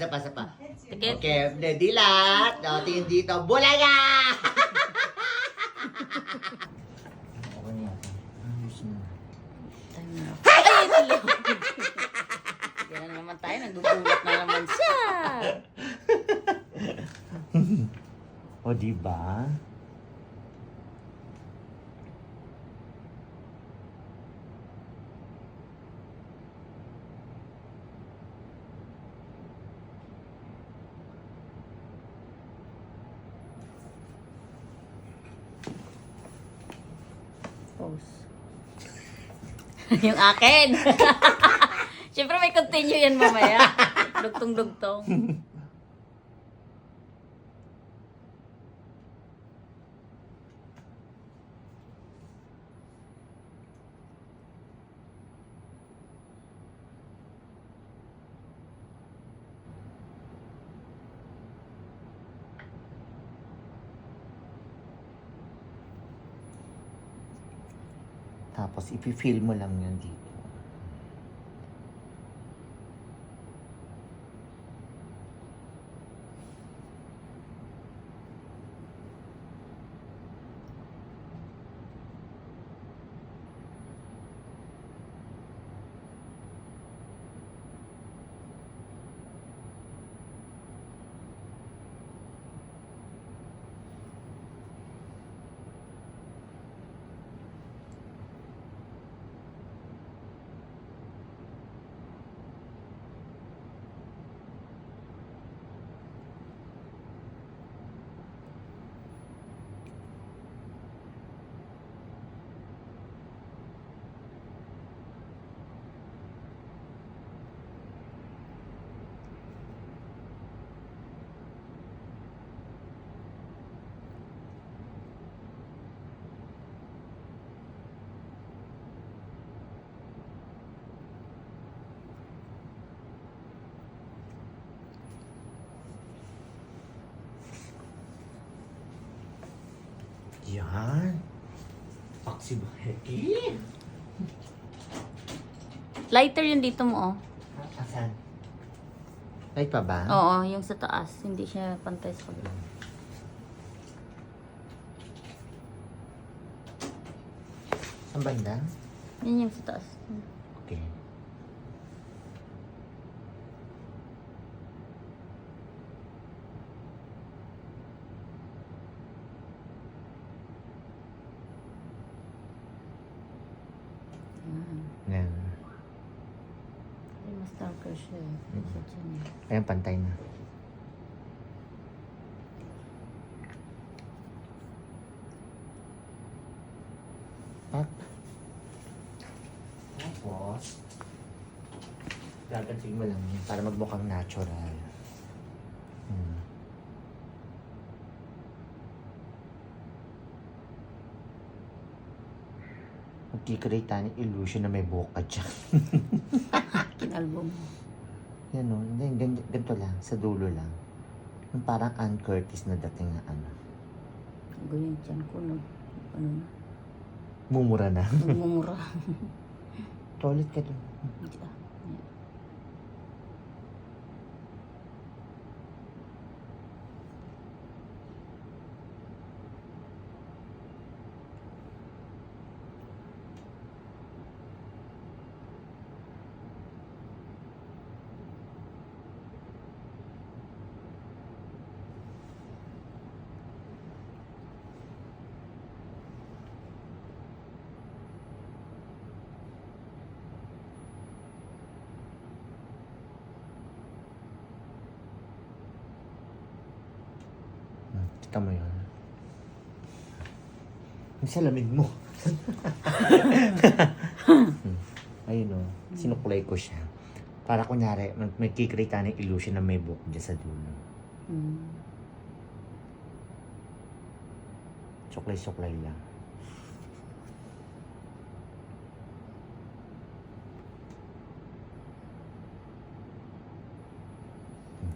Isa pa. Tikit. Okay, dilat. O, tingin dito. Bulaga! Okay na yata. Ayos na. Time na. Ay, tuloy. Yan na naman tayo. Nagugulat na naman siya. O, diba? Pose. Yung akin. Siyempre may continue yan mamaya. Dugtong-dugtong. Tapos, ipi-feel mo lang yan dito. Yan. Paksi ba? Heki. Lighter yun dito mo, oh. Asan? Light pa ba? Oo, yung sa taas. Hindi siya pantay sa kabila. Saan banda? Yan yung sa taas. Okay. Yan. Ay, mas darker siya eh. Sa tiyan niya. Ayan, pantay na. At, tapos, gagansig mo lang yun para magmukhang natural. Hmm. Magkikreate tayo ng illusion na may buhok ka dyan. Kinalbo mo. Yan o, hindi, ganito lang, sa dulo lang. Yung parang Ann Curtis na dating na ano. Ganyan tiyan ko, no? Ano na? Mumura na. Nagmumura. Toilet ka doon. Hindi ah. Yan. Kita mo yun. Yung salamin mo. Ayun o, sinukulay ko siya. Para kunyari, may kikreate ng illusion na may buhok dyan sa dulo. Suklay-suklay lang.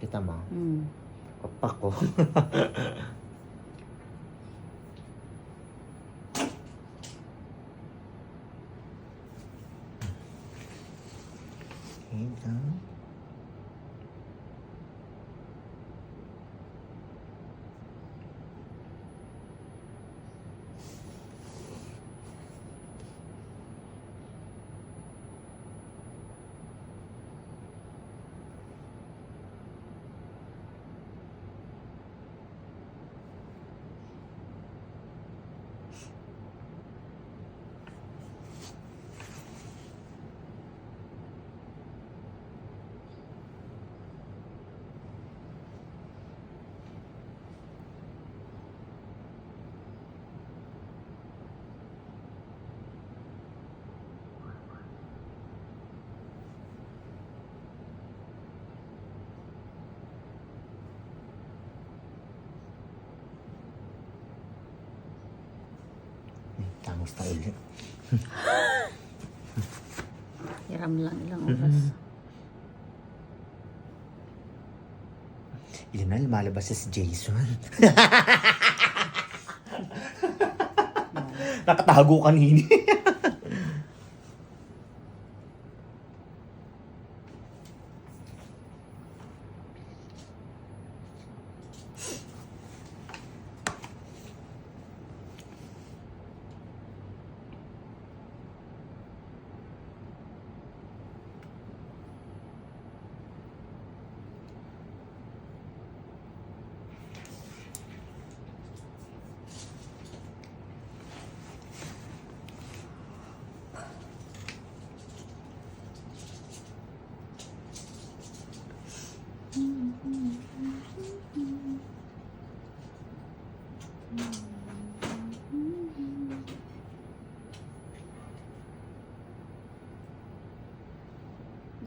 Kita mo? Kapak ko. Okay, Bangus na ulit. Hiram lang ilang oras. Yun na, lumalabas si Jason. Nakatago kanini.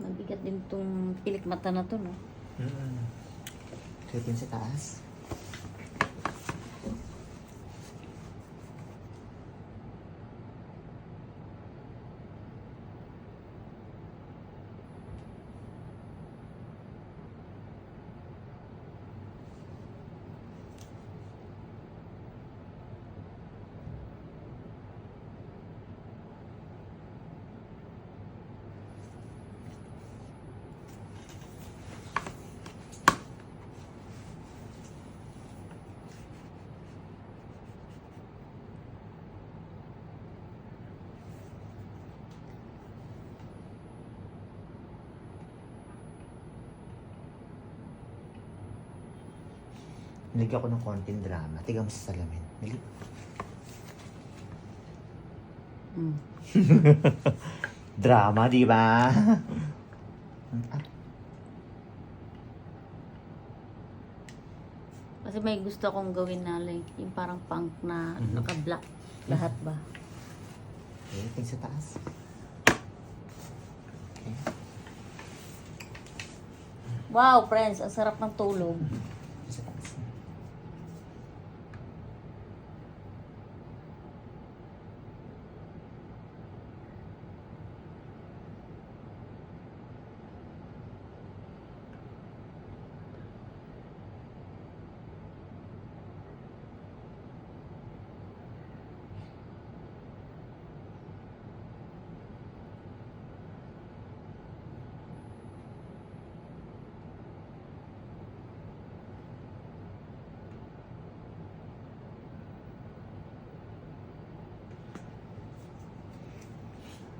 Mabigat din tong pilik mata na to, no? Tripin sa taas. Nilagyan ko ng konting drama. Tiga mo sa salamin. Drama, di ba? Kasi may gusto akong gawin na like, yung parang punk na naka-black lahat ba? Okay, tingin sa taas. Okay. Wow, friends, ang sarap ng tulog. Sa taas.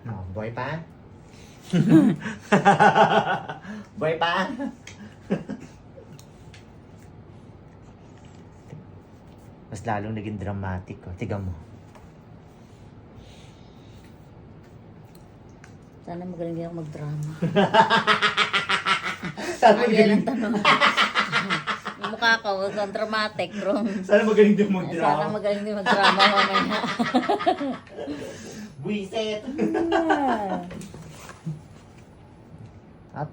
Oh, boy pa? Boy pa? Mas lalong naging dramatic. Oh. Tiga mo. Sana magaling din ako mag-drama. Sana Yan ang tanong. Yung mukha ko, huwag kang dramatic, bro. Sana magaling din Sana magaling din mag-drama mamaya. Buisit! Up.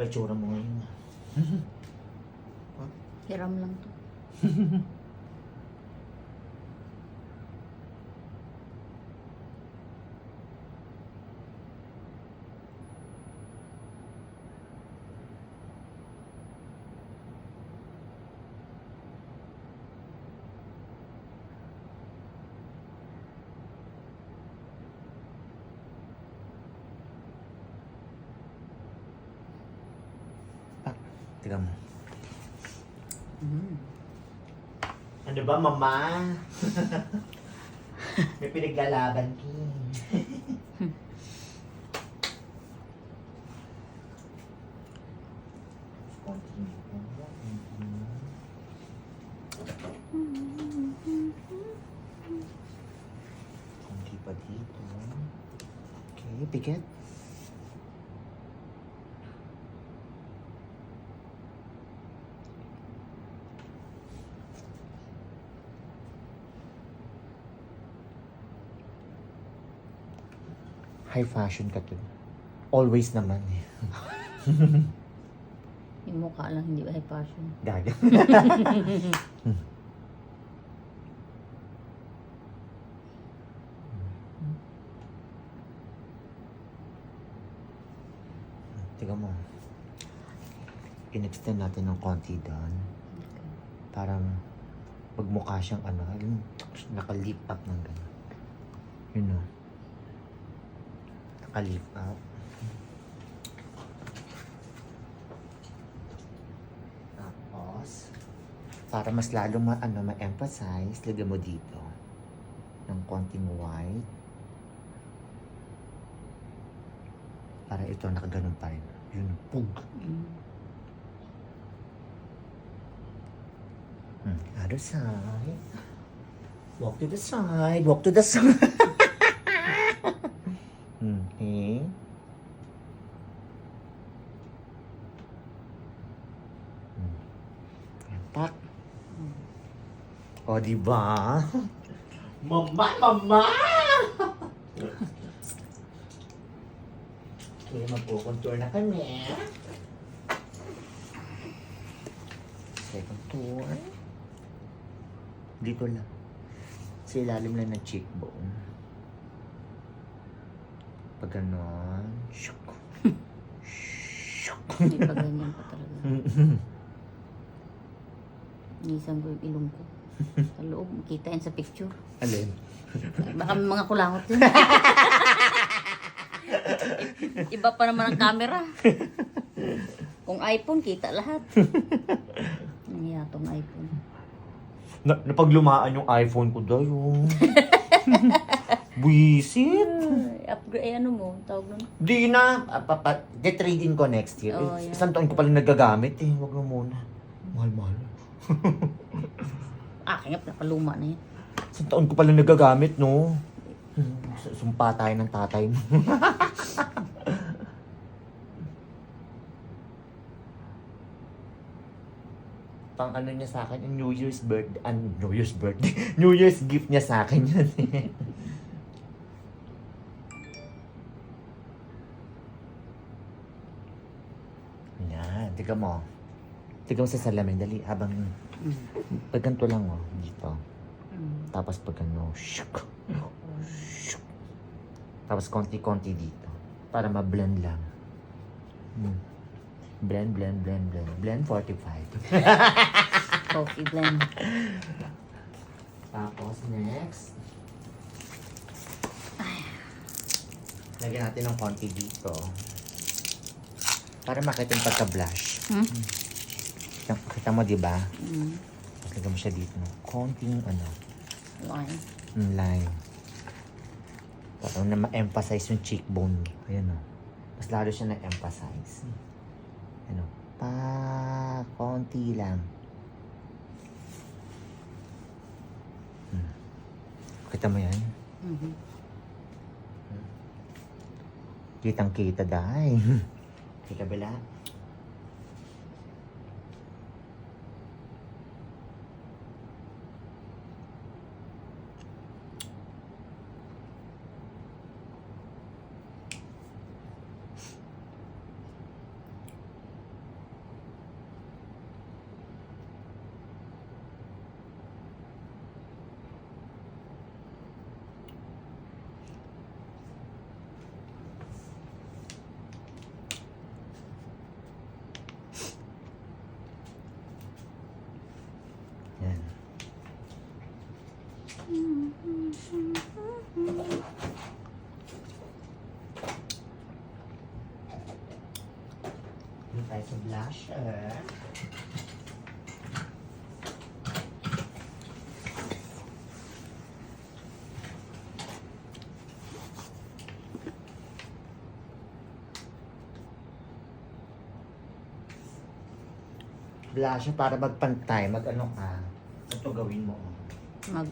Ba tsura mo ngayon? Hiram lang to. Tiga mo. Mm. Ano ba, mama? May pinaglalaban ki. Konti pa dito. Okay, bigat. High fashion ka to. Always naman eh. Yung mukha lang, hindi ba high fashion? Gaga. Tiga mo. In-extend natin ng konti doon. Parang magmukha siyang ano, naka-lift up ng gano'n. You know. Naka-lift up. Tapos, para mas lalo ma-emphasize, lagyan mo dito ng konting white. Para ito nakaganon pa rin. Yun, pug. Other side. Walk to the side. Walk to the side. Okay. Tak. O, diba? Mama, mama! Okay, magpo-contour na kami. Second tour. Dito lang. Sa ilalim lang ng cheekbone. Pag ganon. Shuk. Shuk. Hindi pa ganyan pa talaga. Inisan ko yung ilong ko. Sa loob, kita yan sa picture. Alin? Baka may mga kulangot yun. Iba pa naman ang camera. Kung iPhone, kita lahat. Nangyaya tong iPhone. Napaglumaan yung iPhone ko dayo. Buisit. Upgrade, ano mo, tawag nun? Di na. De-trade-in ko next year. Oh, yeah. Isang taon ko palang nagagamit eh. Huwag na muna. Mahal-mahal. Akin nga, nakaluma na yan. Isang taon ko palang nagagamit, no? Sumpa tayo ng tatay mo. Pang ano niya sa akin, yung New Year's birthday, New Year's birthday, New Year's gift niya sa akin yun eh. Yan, tika mo. Tika mo sa salamin, dali, habang, pag ganito lang oh, dito. Tapos pag ano, shuk, shuk. Tapos konti-konti dito, para ma-blend lang. Blend, blend, blend, blend. Blend 45. Coffee blend. Tapos, next. Lagyan natin ng konti dito. Para makita yung pagka-blush. Kita mo, di ba? Lagyan mo siya dito. Konting, Line. line. Para na ma-emphasize yung cheekbone. Ayan o. Mas lalo siya na-emphasize. Ano? Konti lang. Kita mo yan? Kitang-kita dahil. Sa kabila. Yan. Doon tayo sa blusher. blush para magpantay, mag-ano ka. Ito gawin mo. Mag...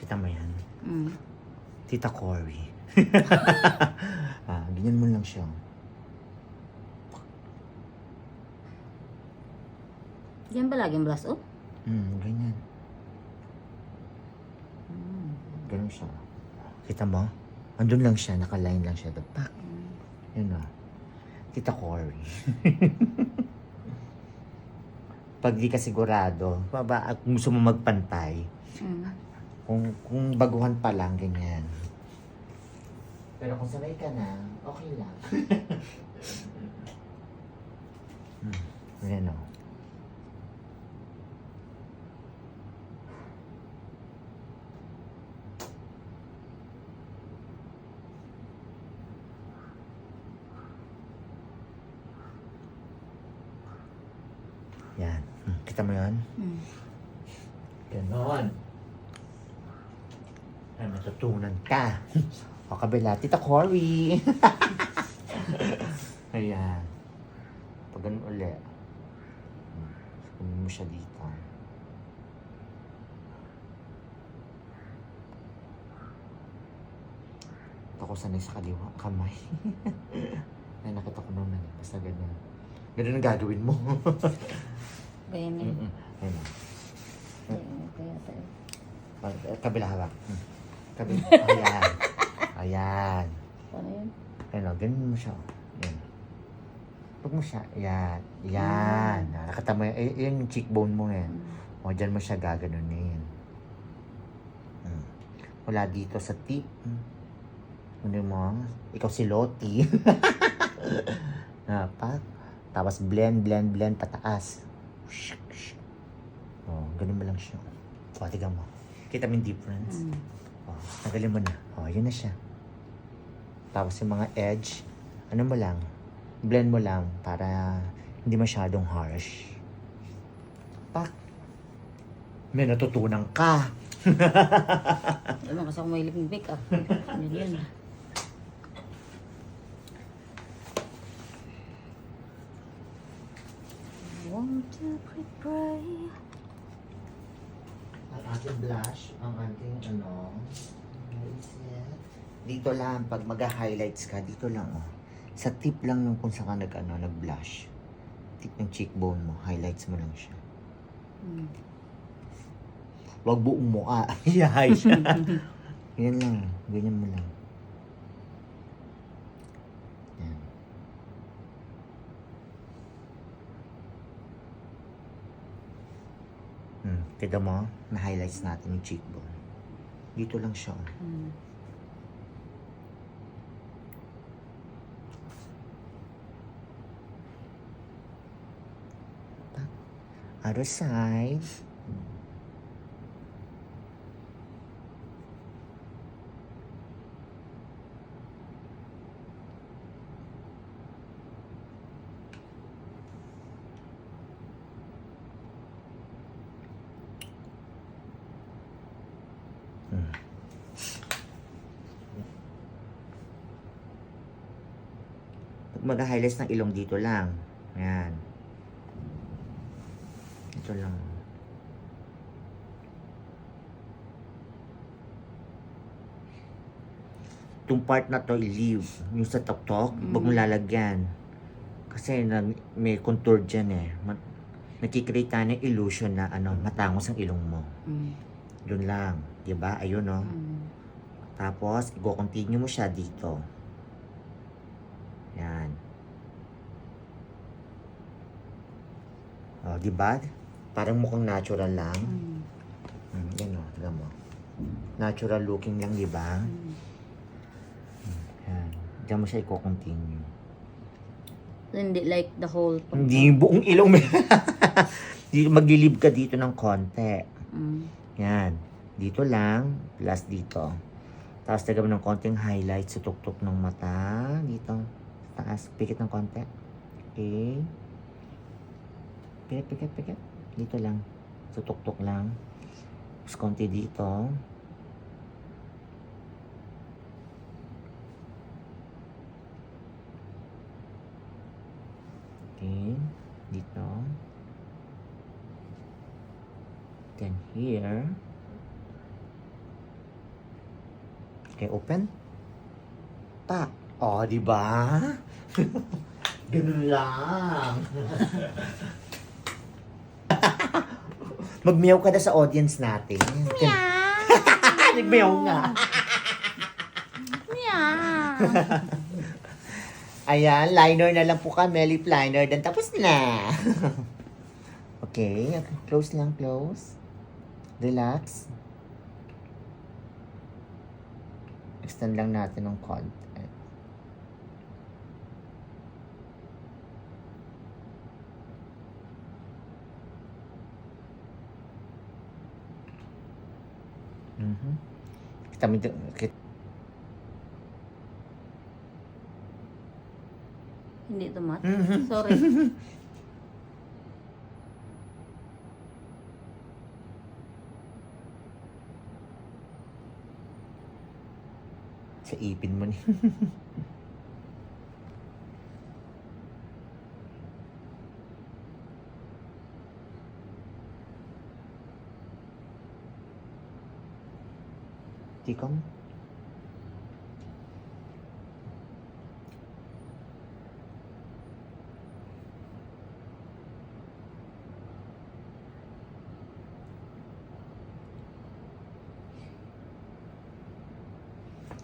Kita mo yan. Mm. Tita Cory. Ganyan mo lang siya. Yan ba laging blush on? Ganyan. Ganun siya. Kita mo? Andun lang siya, nakaline lang siya. Pak! Yun o. Tita Cory. Pag di ka sigurado, at gusto mo magpantay, kung baguhan pa lang, ganyan. Pero kung sanay ka na, okay lang. Ayan o. Yan. Kita mo yan? Ganon. Ay, matutunan ka. O kabila, Tita Cory. Ayan. Pag ganun ulit. Kunin mo siya dito. Ako sanay sa kaliwa, kamay. Ay, nakita ko naman. Basta ganyan. Ganun ang gagawin mo. Ganyan eh. Ayun. Kaya tayo. Kabila hawak. Kabila. Ayan. Ayan. Paano yun? Ayun o, ganun mo siya. Ayan. Huwag mo siya. Ayan. Ayan. Nakita mo yun. Ayan yung cheekbone mo yan. O, dyan mo siya gaganunin. Wala dito sa tip. Ano mo? Ikaw si Lottie. Napak. Tapos blend, blend, blend, pataas. Oh, ganun mo lang siya. O, tignan mo. Kita mo yung difference? Oh, tagalin mo na. Oh, yun na siya. Tapos yung mga edge, ano mo lang, blend mo lang para hindi masyadong harsh. Pak! May natutunan ka. Alam mo, kasi ako mahilig ng bake Yun. Want to pray. Ang ating blush, ang ating ano, dito lang, pag mag-highlights ka, dito lang, oh. Sa tip lang yung kung saan ka nag-blush. Tip ng cheekbone mo, highlights mo lang siya. Huwag buong mukha. Iyahay siya. Yan lang, ganyan mo lang. Yan. Kita mo, na-highlights natin yung cheekbone. Dito lang siya. Other side. Mag-highlights ng ilong dito lang. Ayan. Ito lang. Itong part na to, i-leave. Yung sa tok-tok, huwag mo lalagyan. Kasi may contour dyan eh. Nakikreate tayo ng illusion na matangos ang ilong mo. Doon lang. Diba? Ayun o. Tapos, i-continue mo siya dito. Yan. O, diba? Parang mukhang natural lang. Yan o, alam mo. Natural looking lang, diba? Yan. Diyan mo siya i-continue. So, hindi like the whole... Hindi buong ilong. Maglilib ka dito ng konti. Yan. Dito lang, plus dito. Tapos tagam ng konting highlight sa tuktok ng mata. Dito. Taas. Pikit ng konti. Okay. Pikit, pikit, pikit. Dito lang. Sa tuktok lang. Tapos konti dito. Okay. Dito. Then here. Okay, open. Tak. Oh, di ba? Ganun lang. Magmeow ka na sa audience natin. Meow! Nagmeow nga. Meow! Ayan, liner na lang po kami. Lip liner. Dan tapos na. Okay. Close lang, close. Relax. Extend lang natin ng konti. Kita mo Hindi tumat. Sorry. sa ipin mo ni. Tikam.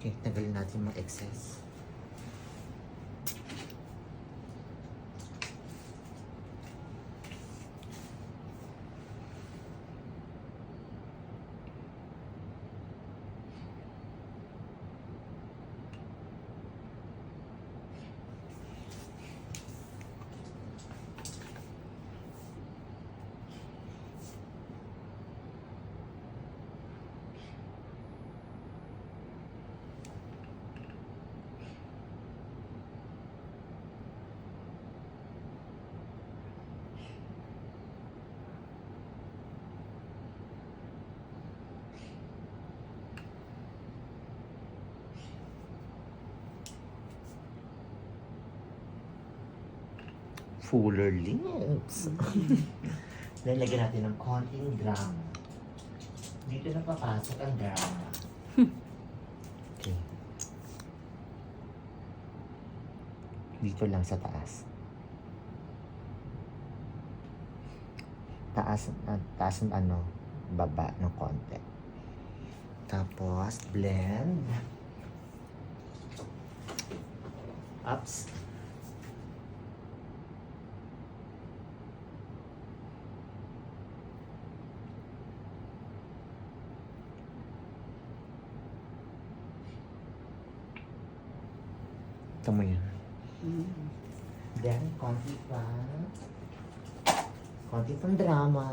Okay, tanggalin natin mga excess. Fuller lips. Lalagyan natin ng konting drama. Dito na papasok ang drama. Okay. Dito lang sa taas. Taas ng ano, baba ng konti. Tapos, blend. Ups. Ito mo yun. Then, konti pa. Konti pang drama.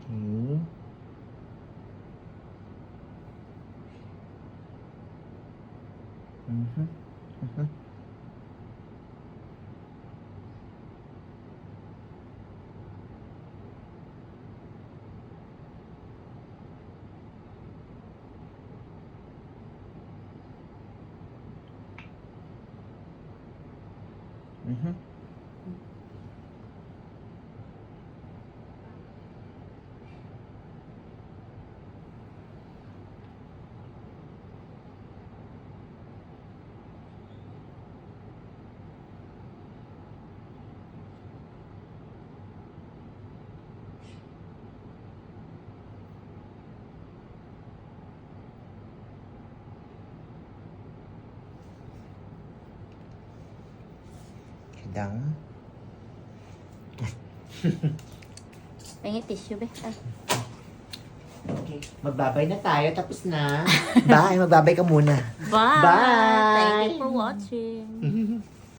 Okay. Dang. Pengi tissue be. Ay. Okay. Magbabay na tayo. Tapos na. Bye. Magbabay ka muna. Bye. Bye. Thank you for watching.